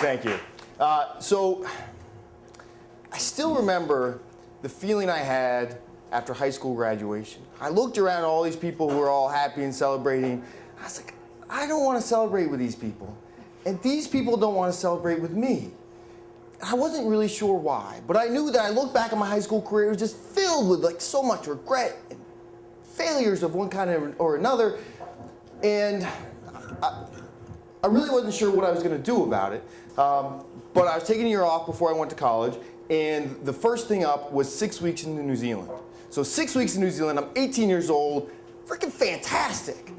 Thank you. So I still remember the feeling I had after high school graduation. I looked around at all these people who were all happy and celebrating. I was like, I don't want to celebrate with these people. And these people don't want to celebrate with me. I wasn't really sure why, but I knew that I looked back at my high school career, it was just filled with like so much regret and failures of one kind or another. And I really wasn't sure what I was going to do about it. But I was taking a year off before I went to college, and the first thing up was 6 weeks in New Zealand. So 6 weeks in New Zealand, I'm 18 years old, freaking fantastic.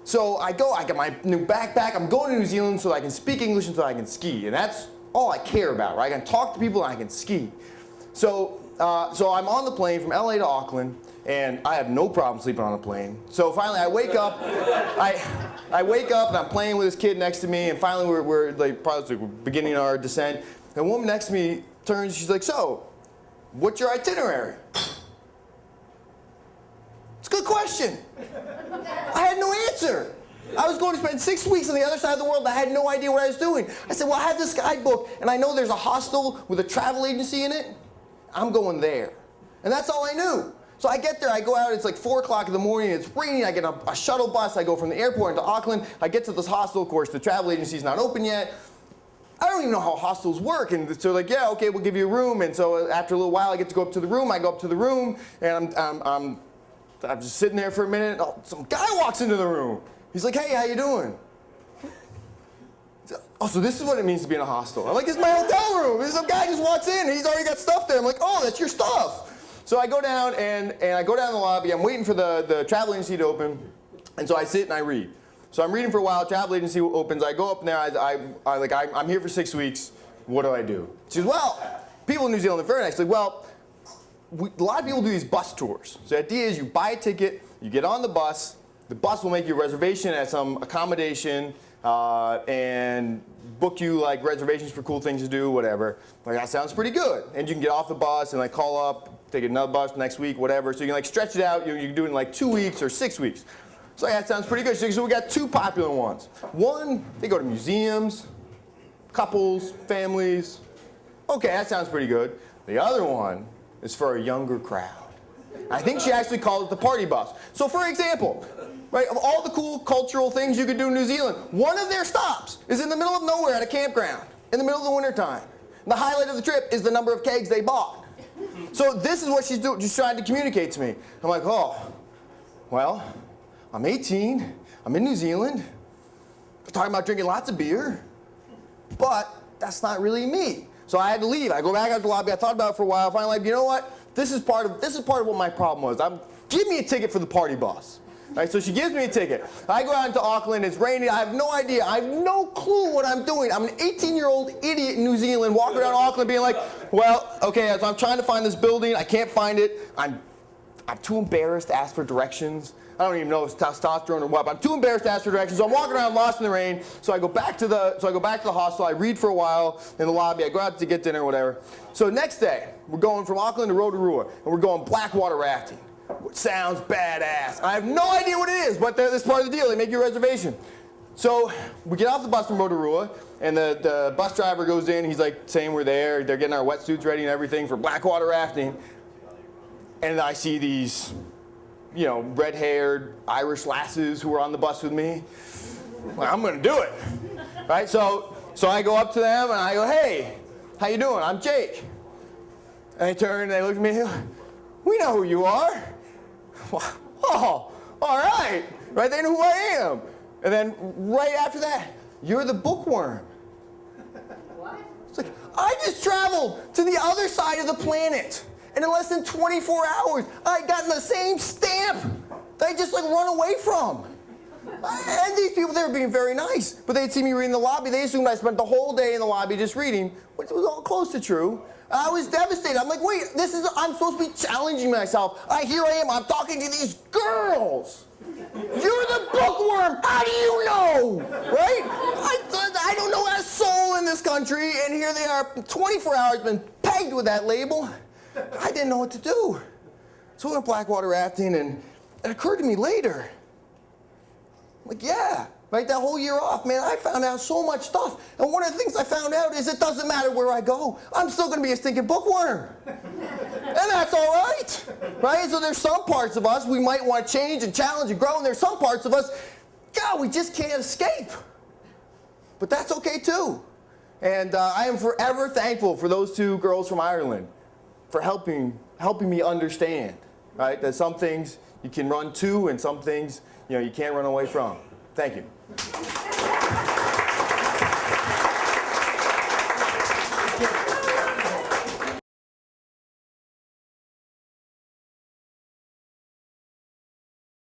So I get my new backpack, I'm going to New Zealand so I can speak English and so I can ski, and that's all I care about, right? I can talk to people and I can ski. So I'm on the plane from LA to Auckland, and I have no problem sleeping on a plane. So finally I wake up, I wake up and I'm playing with this kid next to me, and finally we're like probably beginning our descent. And a woman next to me turns, she's like, so, what's your itinerary? It's a good question. I had no answer. I was going to spend 6 weeks on the other side of the world, and I had no idea what I was doing. I said, well, I have this guidebook, and I know there's a hostel with a travel agency in it. I'm going there. And that's all I knew. So I get there, I go out, it's like 4 o'clock in the morning, it's raining, I get a shuttle bus, I go from the airport into Auckland, I get to this hostel, of course, the travel agency's not open yet. I don't even know how hostels work, and so like, yeah, okay, we'll give you a room, and so after a little while I get to go up to the room, I go up to the room, and I'm just sitting there for a minute, some guy walks into the room. He's like, hey, how you doing? Oh, so this is what it means to be in a hostel. I'm like, this is my hotel room. This some guy just walks in, and he's already got stuff there. I'm like, oh, that's your stuff. So I go down, and I go down the lobby. I'm waiting for the travel agency to open, and so I sit and I read. So I'm reading for a while. Travel agency opens. I go up there. I'm here for 6 weeks. What do I do? She goes, well, people in New Zealand are very nice. Like, well, a lot of people do these bus tours. So the idea is you buy a ticket, you get on the bus will make you a reservation at some accommodation, and book you like reservations for cool things to do, whatever. Like, that sounds pretty good. And you can get off the bus and like call up, take another bus next week, whatever. So you can like stretch it out. You can do it in like 2 weeks or 6 weeks. So that sounds pretty good. So we got two popular ones. One, they go to museums, couples, families. Okay, that sounds pretty good. The other one is for a younger crowd. I think she actually called it the party bus. So for example, right, of all the cool cultural things you could do in New Zealand, one of their stops is in the middle of nowhere at a campground in the middle of the wintertime. The highlight of the trip is the number of kegs they bought. So this is what she's trying to communicate to me. I'm like, oh, well, I'm 18, I'm in New Zealand, I'm talking about drinking lots of beer, but that's not really me. So I had to leave. I go back out to the lobby, I thought about it for a while, finally, like, you know what? This is part of what my problem was. Give me a ticket for the party bus. Right, so she gives me a ticket. I go out into Auckland, it's raining, I have no idea, I have no clue what I'm doing. I'm an 18-year-old idiot in New Zealand walking around Auckland being like, well, okay, so I'm trying to find this building, I can't find it, I'm too embarrassed to ask for directions. I don't even know if it's testosterone or what, but I'm too embarrassed to ask for directions, so I'm walking around lost in the rain, so I go back to the hostel, I read for a while in the lobby, I go out to get dinner or whatever. So next day, we're going from Auckland to Rotorua, and we're going blackwater rafting. Which sounds badass. I have no idea what it is, but that's part of the deal. They make you a reservation. So we get off the bus from Rotorua, and the bus driver goes in. He's like saying we're there. They're getting our wetsuits ready and everything for blackwater rafting. And I see these, red-haired Irish lasses who are on the bus with me. Well, I'm going to do it, right? So I go up to them and I go, hey, how you doing? I'm Jake. And they turn and they look at me. We know who you are. Oh, all right. Right, they know who I am. And then right after that, you're the bookworm. What? It's like, I just traveled to the other side of the planet. And in less than 24 hours, I got the same stamp that I just run away from. And these people, they were being very nice. But they'd see me reading the lobby. They assumed I spent the whole day in the lobby just reading, which was all close to true. I was devastated. I'm like, wait, I'm supposed to be challenging myself. Here I am, I'm talking to these girls. You're the bookworm, how do you know? Right? I don't know a soul in this country, and here they are, 24 hours, been pegged with that label. I didn't know what to do. So we went blackwater rafting, and it occurred to me later. Like, yeah, Right, that whole year off, man, I found out so much stuff. And one of the things I found out is it doesn't matter where I go. I'm still going to be a stinking bookworm. And that's all right. Right? So there's some parts of us we might want to change and challenge and grow, and there's some parts of us, God, we just can't escape. But that's okay too. And I am forever thankful for those two girls from Ireland for helping me understand, right, that some things you can run to and some things, you can't run away from. Thank you.